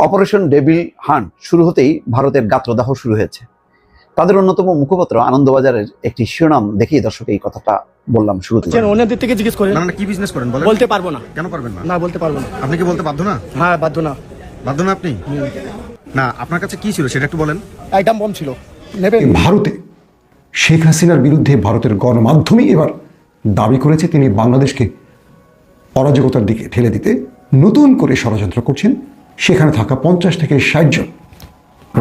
Operation devil hunt শুরু হতেই ভারতের গাত্রদাহ শুরু হয়েছে। তাদের অন্যতম মুখপাত্র আনন্দবাজারের একটি শিরোনাম দেখেই দর্শক এই কথাটা বললাম শুরুতে। অন্যদের থেকে জিজ্ঞেস করেন। না কি বিজনেস করেন বলেন? বলতে পারবো না। কেন পারবেন না? না বলতে পারবো না। আপনি কি বলতে বাধ্য না? হ্যাঁ বাধ্য না। বাধ্য না আপনি? না আপনার কাছে কি ছিল সেটা একটু বলেন। আইটেম বম ছিল। নেবেন? ভারতে শেখ হাসিনার বিরুদ্ধে ভারতের গণমাধ্যমই এবার দাবি করেছে তিনি বাংলাদেশকে অরাজকতার দিকে ঠেলে দিতে নতুন করে ষড়যন্ত্র করছেন সেখানে থাকা 50 থেকে 60 জন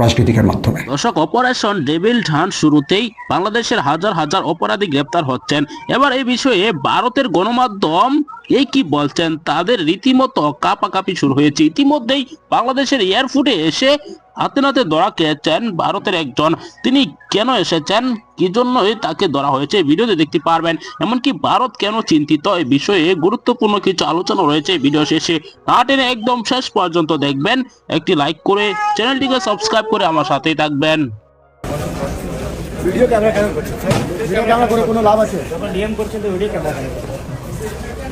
রাজনীতিকের মাধ্যমে। দর্শক, অপারেশন ডেভিল হান্ট শুরুতেই বাংলাদেশের হাজার হাজার অপরাধী গ্রেপ্তার হচ্ছেন। এবার এই বিষয়ে ভারতের গণমাধ্যম এই কি বলছেন, তাদের রীতিমতো কাপাকাপি শুরু হয়েছে। ইতিমধ্যেই বাংলাদেশের এয়ারপোর্টে এসে হাতে নাতে ধরা খেয়েছেন ভারতের একজন। তিনি কেন এসেছেন, কি জন্যই তাকে ধরা হয়েছে ভিডিওতে দেখতে পারবেন। এমনকি ভারত কেন চিন্তিত এই বিষয়ে গুরুত্বপূর্ণ কিছু আলোচনা রয়েছে ভিডিও শেষে। না টেনে একদম শেষ পর্যন্ত দেখবেন। একটি লাইক করে চ্যানেলটিকে সাবস্ক্রাইব করে আমার সাথেই থাকবেন। ভিডিও ক্যামেরা কেন করছেন? ভিডিও ক্যামেরা করে কোনো লাভ আছে? যখন ডিএম করছেন তো ভিডিও ক্যামেরা কেন?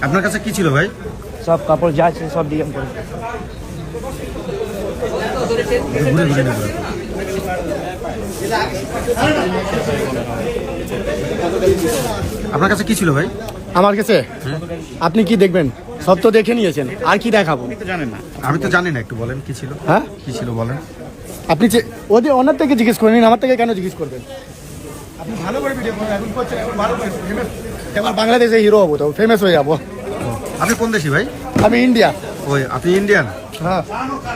আপনার কাছে কি ছিল ভাই? সব কাপড় যা আছে সব ডিএম করে। আপনার কাছে কি ছিল ভাই? আমার কাছে আপনি কি দেখবেন? সব তো দেখে নিয়েছেন, আর কি দেখাবো? আমি তো জানি না, একটু বলেন কি ছিল। হ্যাঁ কি ছিল বলেন। আপনি ওদের ওনার থেকে জিজ্ঞেস করে নিন, আমার থেকে কেন জিজ্ঞেস করবেন? আপনি ভালো করে ভিডিও করুন, এখন করছেন, এখন ভালো করে ফেমাস। এবার বাংলাদেশে হিরো হবো, তো ফেমাস হয়ে যাবো। আপনি কোন দেশি ভাই? আমি ইন্ডিয়া। ওই আপনি ইন্ডিয়ান? হ্যাঁ।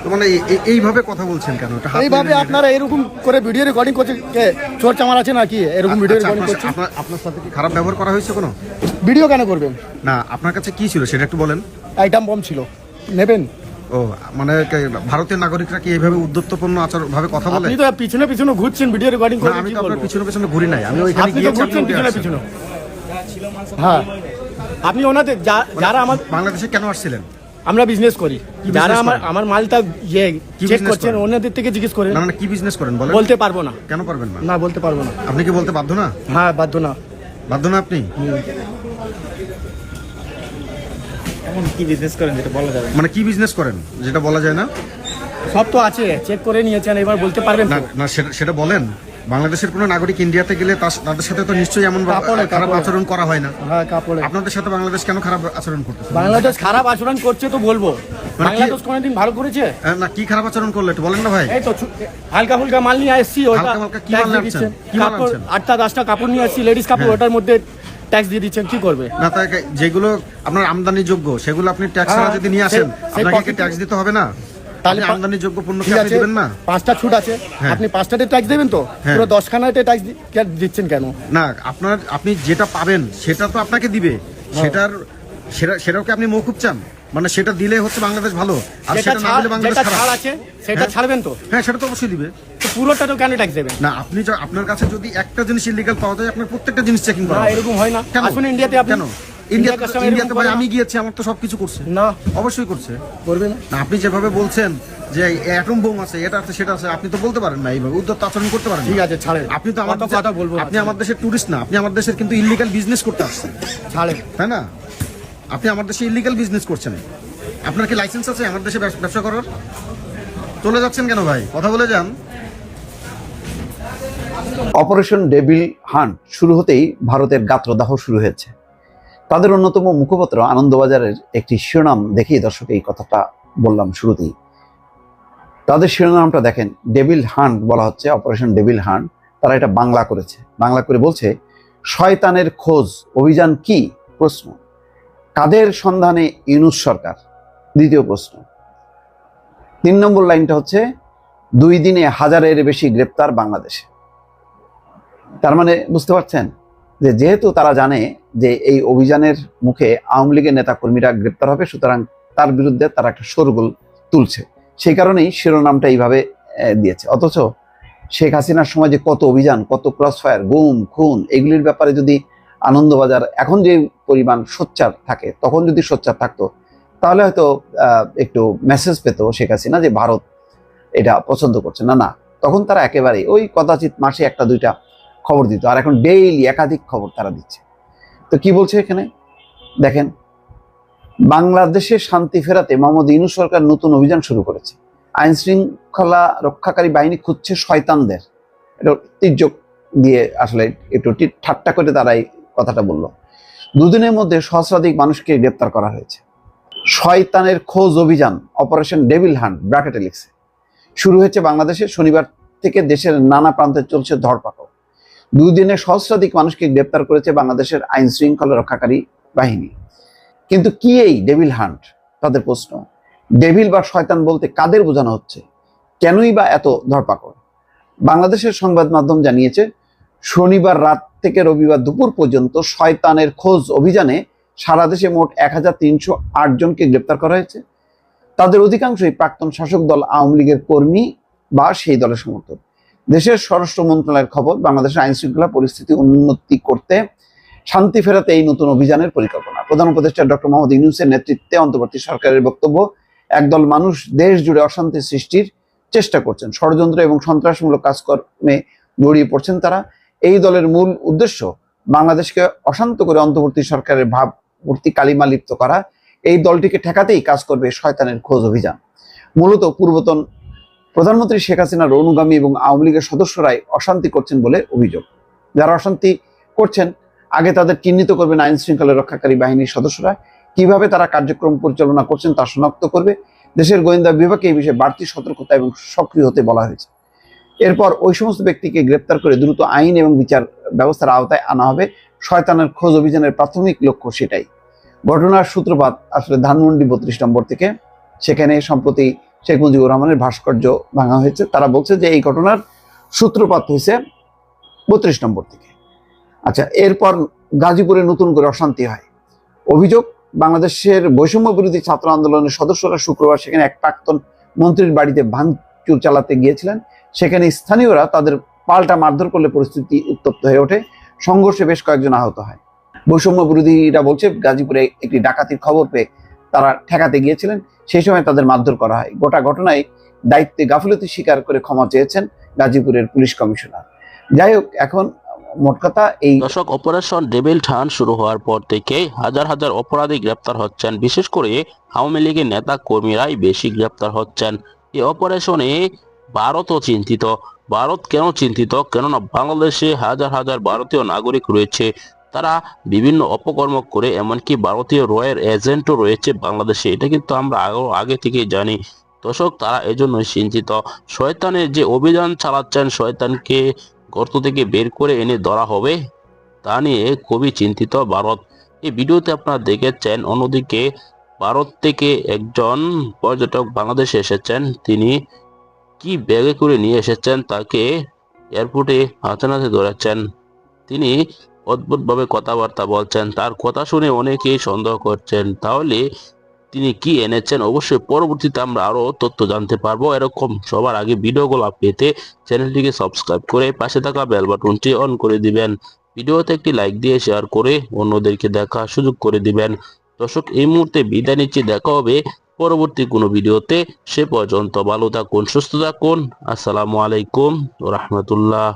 তো মানে এইভাবে কথা বলছেন কেন? এটা হাত এইভাবে মেরে আপনারা এরকম করে ভিডিও রেকর্ডিং করছে, কে চোর চামার আছে নাকি এরকম ভিডিও আচ্ছা, রেকর্ডিং করছে? আপনার সাথে কি খারাপ ব্যবহার করা হয়েছে কোনো? ভিডিও কেন করবেন? না আপনার কাছে কি ছিল সেটা একটু বলেন। আইটেম বম ছিল। নেবেন? ও মানে ভারতের নাগরিকরা কি এইভাবে উদ্ধত্তপূর্ণ আচরণ ভাবে কথা বলে? আপনি তো পিছনে পিছনে ঘুরছেন ভিডিও রেকর্ডিং করে। আমি তো আপনার পিছনে পিছনে ঘুরি নাই, আমি ওইখানে আপনি তো গিয়েছি। ঘুরছেন পিছনে পিছনে। হ্যাঁ, আপনি ওনাদের যারা আমার বাংলাদেশে কেন আসছিলেন? আমরা বিজনেস করি, যারা আমার মালটা চেক করছেন করেন? ওনাদের থেকে জিজ্ঞেস করেন। না মানে কি বিজনেস করেন বলেন। বলতে পারবো না। কেন পারবেন না? না বলতে পারবো না। আপনি কি বলতে বাধ্য না? হ্যাঁ বাধ্য না। বাধ্য না আপনি? এখন কি বিজনেস করেন যেটা বলা যাবে? মানে কি বিজনেস করেন যেটা বলা যায় না? সব তো আছে, চেক করে নিয়েছেন, এবার বলতে পারবেন না তো? না সেটা বলেন। বাংলাদেশের কোনো নাগরিক ইন্ডিয়াতে গেলে তাদের সাথে তো নিশ্চয়ই এমন খারাপ আচরণ করা হয় না। হ্যাঁ কাপড়ে। আপনাদের সাথে বাংলাদেশ কেন খারাপ আচরণ করতেছে? বাংলাদেশ খারাপ আচরণ করছে তো বলবো। মানে কি- বাংলাদেশ কোনোদিন ভালো করেছে? না কি খারাপ আচরণ করলে একটু বলেন না ভাই। এই তো হালকা ফুলকা মাল নিয়ে আসছি, ওটা হালকা কি ট্যাক্স মাল দিয়ে আনছেন? দিচ্ছেন। কি মাল কাপড় আনছেন? 8টা 10টা কাপড় নিয়ে আসছি, লেডিস কাপড়, ওটার মধ্যে ট্যাক্স দিয়ে দিচ্ছেন, কি করবে? না তাই যেগুলো আপনার আমদানি যোগ্য সেগুলো আপনি ট্যাক্স ছাড়া যদি নিয়ে আসেন আপনাকে কি ট্যাক্স দিতে হবে না? তাহলে আমদানি যোগ্য পণ্য কি আপনি দিবেন না? 5টা ছুট আছে, হ্যাঁ। আপনি 5টাতে ট্যাক্স দেবেন তো? হ্যাঁ। পুরো 10খানাতে ট্যাক্স দিচ্ছেন কেন? না আপনি যেটা পাবেন সেটা তো আপনাকে দিবে, সেটাও কি আপনি মৌকুব চান? মানে সেটা দিলে হচ্ছে বাংলাদেশ ভালো, আর সেটা না দিলে বাংলাদেশ যেটা খারাপ। ছাড় আছে সেটা হ্যাঁ। ছাড়বেন তো? হ্যাঁ সেটা তো অবশ্যই দিবে। তো পুরোটা তো কেন ট্যাক্স দেবেন? না আপনি আপনার কাছে যদি একটা জিনিস ইলিগাল পাওয়া যায় আপনার প্রত্যেকটা জিনিস চেকিং করা না হবে। এরকম হয় না। কেন? আসুন ইন্ডিয়াতে, আপনি কেন? ইন্ডিয়াতে ভাই আমি গিয়েছি, আমার তো সবকিছু করছে। না অবশ্যই করছে। করবে না। না আপনি যেভাবে বলছেন যে অ্যাটম বোম আছে, এটা আছে সেটা আছে, আপনি তো বলতে পারেন না এইভাবে উদ্ধত আচরণ করতে পারেন না। ঠিক আছে ছাড়েন, আপনি তো আমার কত কথা বলবো। আপনি আমার দেশের টুরিস্ট না, আপনি আমার দেশের কিন্তু ইল্লিগাল বিজনেস করতে আসছেন, ছাড়েন। তাই না? আপনি আমার দেশে ইল্লিগাল বিজনেস করছেন। আপনার কি লাইসেন্স আছে আমার দেশে ব্যবসা করার? চলে যাচ্ছেন কেন ভাই? কথা বলে যান। অপারেশন ডেভিল হান্ট শুরু হতেই ভারতের গাত্রদাহ শুরু হয়েছে। তাদের অন্যতম মুখপাত্র আনন্দবাজারের একটি শিরোনাম দেখেই দর্শক এই কথাটা বললাম শুরুতেই। তাদের শিরোনামটা দেখেন, ডেভিল হান্ট বলা হচ্ছে, অপারেশন ডেভিল হান্ট। তারা এটা বাংলা করেছে, বাংলা করে বলছে শয়তানের খোঁজ অভিযান কি? প্রশ্ন। কাদের সন্ধানে ইউনূস সরকার? দ্বিতীয় প্রশ্ন। 3 নম্বর লাইনটা হচ্ছে 2 দিনে 1000-এর বেশি গ্রেপ্তার বাংলাদেশে। তার মানে বুঝতে পারছেন যে যেহেতু তারা জানে যে এই অভিযানের মুখে আওয়ামী লীগের নেতা কর্মীরা গ্রেপ্তার হবে, সুতরাং তার বিরুদ্ধে তারা একটা শোরগোল তুলছে। সেই কারণেই শিরোনামটা এইভাবে দিয়েছে। অথচ শেখ হাসিনার সময় যে কত অভিযান, কত ক্রসফায়ার, গুম খুন, এগুলির ব্যাপারে যদি আনন্দবাজার এখন যে পরিমাণ সোচ্চার থাকে, তখন যদি সোচ্চার থাকতো তাহলে হয়তো একটু মেসেজ পেত শেখ হাসিনা যে ভারত এটা পছন্দ করছে না। না, তখন তারা একেবারেই ওই কদাচিৎ মাসে 1-2টা খবর দিত, আর এখন ডেইলি একাধিক খবর তারা দিচ্ছে। তো কি বলছে এখানে দেখেন, বাংলাদেশে শান্তি ফেরাতে মোহাম্মদ ইউনূস সরকার নতুন অভিযান শুরু করেছে। আইন শৃঙ্খলা রক্ষাকারী বাহিনী খুঁজছে শয়তানদের। এটা তির্যক দিয়ে আসলে একটু ঠাট্টা করে তারা এই কথাটা বলল। দুদিনের মধ্যে সহস্রাধিক মানুষকে গ্রেপ্তার করা হয়েছে। শয়তানের খোঁজ অভিযান অপারেশন ডেভিল হান্ট ব্র্যাকেটে লিখছে শুরু হয়েছে বাংলাদেশে। শনিবার থেকে দেশের নানা প্রান্তে চলছে ধরপাকড়। 2 দিনে সহস্রাধিক মানুষকে গ্রেপ্তার করেছে বাংলাদেশের আইন শৃঙ্খলা রক্ষাকারী বাহিনী। কিন্তু কি এই ডেভিল হান্ট? তাদের প্রশ্ন, ডেভিল বা শয়তান বলতে কাদের বোঝানো হচ্ছে? কেনই বা এত ধরপাকড়? বাংলাদেশের সংবাদ মাধ্যম জানিয়েছে, শনিবার রাত থেকে রবিবার দুপুর পর্যন্ত শয়তানের খোঁজ অভিযানে সারা দেশে মোট 1308 জনকে গ্রেপ্তার করা হয়েছে। তাদের অধিকাংশই প্রাক্তন শাসক দল আওয়ামী লীগের কর্মী বা সেই দলের সমর্থক। দেশের স্বরাষ্ট্র মন্ত্রণালয়ের খবর, বাংলাদেশের আইন শৃঙ্খলা পরিস্থিতি উন্নতি করতে, শান্তি ফেরাতে এই নতুন অভিযানের পরিকল্পনা। প্রধান উপদেষ্টা ডক্টর মোহাম্মদ ইউনূসের নেতৃত্বে অন্তর্বর্তী সরকারের বক্তব্য, একদল মানুষ দেশ জুড়ে অশান্তি সৃষ্টির চেষ্টা করছেন, ষড়যন্ত্র এবং সন্ত্রাসমূলক কাজকর্মে জড়িয়ে পড়ছেন তারা। এই দলের মূল উদ্দেশ্য বাংলাদেশকে অশান্ত করে অন্তর্বর্তী সরকারের ভাবমূর্তি কালিমা লিপ্ত করা। এই দলটিকে ঠেকাতেই কাজ করবে শয়তানের খোঁজ অভিযান। মূলত পূর্বতন প্রধানমন্ত্রী শেখ হাসিনার অনুগামী এবং আওয়ামী লীগের সদস্যরাই অশান্তি করছেন বলে অভিযোগ। যারা অশান্তি করছেন আগে তাদের চিহ্নিত করবেন আইন শৃঙ্খলা রক্ষাকারী বাহিনীর সদস্যরা। কিভাবে তারা কার্যক্রম পরিচালনা করছেন তা শনাক্ত করবে দেশের গোয়েন্দা বিভাগকে এই বিষয়ে বাড়তি সতর্কতা এবং সক্রিয় হতে বলা হয়েছে। এরপর ওই সমস্ত ব্যক্তিকে গ্রেপ্তার করে দ্রুত আইন এবং বিচার ব্যবস্থার আওতায় আনা হবে। শয়তানের খোঁজ অভিযানের প্রাথমিক লক্ষ্য সেটাই। ঘটনার সূত্রপাত আসলে ধানমন্ডি 32 নম্বর থেকে। সেখানে সম্প্রতি শেখ মুজিবুর রহমানের ভাস্কর্য ভাঙা হয়েছে। তারা বলছে যে এই ঘটনার সূত্রপাত হয়েছে 32 নম্বর থেকে। আচ্ছা, এরপর গাজীপুরে নতুন করে অশান্তি হয়। অভিযোগ, বাংলাদেশের বৈষম্য বিরোধী ছাত্র আন্দোলনের সদস্যরা শুক্রবার সেখানে এক প্রাক্তন মন্ত্রীর বাড়িতে ভাঙচুর চালাতে গিয়েছিলেন। সেখানে স্থানীয়রা তাদের পাল্টা মারধর করলে পরিস্থিতি উত্তপ্ত হয়ে ওঠে। সংঘর্ষে বেশ কয়েকজন আহত হয়। বৈষম্য বিরোধীরা বলছে, গাজীপুরে একটি ডাকাতির খবর পেয়ে তারা ঠেকাতে গিয়েছিলেন, সেই সময় তাদের মারধর করা হয়। গোটা ঘটনায় দায়িত্বে গাফিলতি স্বীকার করে ক্ষমা চেয়েছেন গাজীপুরের পুলিশ কমিশনার। যাই হোক, এখন মোট কথা এই দর্শক, অপারেশন ডেভিল হান্ট শুরু হওয়ার পর থেকে হাজার হাজার অপরাধী গ্রেপ্তার হচ্ছেন। বিশেষ করে আওয়ামী লীগের নেতা কর্মীরাই বেশি গ্রেপ্তার হচ্ছেন। এই অপারেশনে ভারতও চিন্তিত। ভারত কেন চিন্তিত? কেননা বাংলাদেশে হাজার হাজার ভারতীয় নাগরিক রয়েছে, তারা বিভিন্ন অপকর্ম করে, এমনকি ভারতীয় রয়ের এজেন্টও রয়েছে বাংলাদেশে। এটা কিন্তু আমরা আগে থেকেই জানি। দর্শক, তারা এজন্যই চিন্তিত। শয়তানের যে অভিযান চালাচ্ছেন, শয়তানকে গর্ত থেকে বের করে এনে ধরা হবে, তা নিয়ে খুবই চিন্তিত ভারত। এই ভিডিওতে আপনারা দেখেছেন, অন্যদিকে ভারত থেকে একজন পর্যটক বাংলাদেশে এসেছেন। তিনি কি ব্যাগে করে নিয়ে এসেছেন তাকে এয়ারপোর্টে হাতে নাতে ধরেছেন। তিনি অদ্ভুতভাবে কথাবার্তা বলছেন। তার কথা শুনে অনেকেই সন্দেহ করছেন তাহলে তিনি কি এনেছেন। অবশ্যই পরবর্তীতে আমরা আরো তথ্য জানতে পারবো। এরকম সবার আগে ভিডিওগুলো পেতে চ্যানেলটিকে সাবস্ক্রাইব করে পাশে থাকা বেল বাটনটি অন করে দিবেন। ভিডিওতে একটি লাইক দিয়ে শেয়ার করে অন্যদেরকে দেখা সুযোগ করে দিবেন। দর্শক, এই মুহূর্তে বিদায় নিচ্ছি। দেখা হবে পরবর্তী কোনো ভিডিওতে। সে পর্যন্ত ভালো থাকুন, সুস্থ থাকুন। আসসালামু আলাইকুম ওয়া রাহমাতুল্লাহ।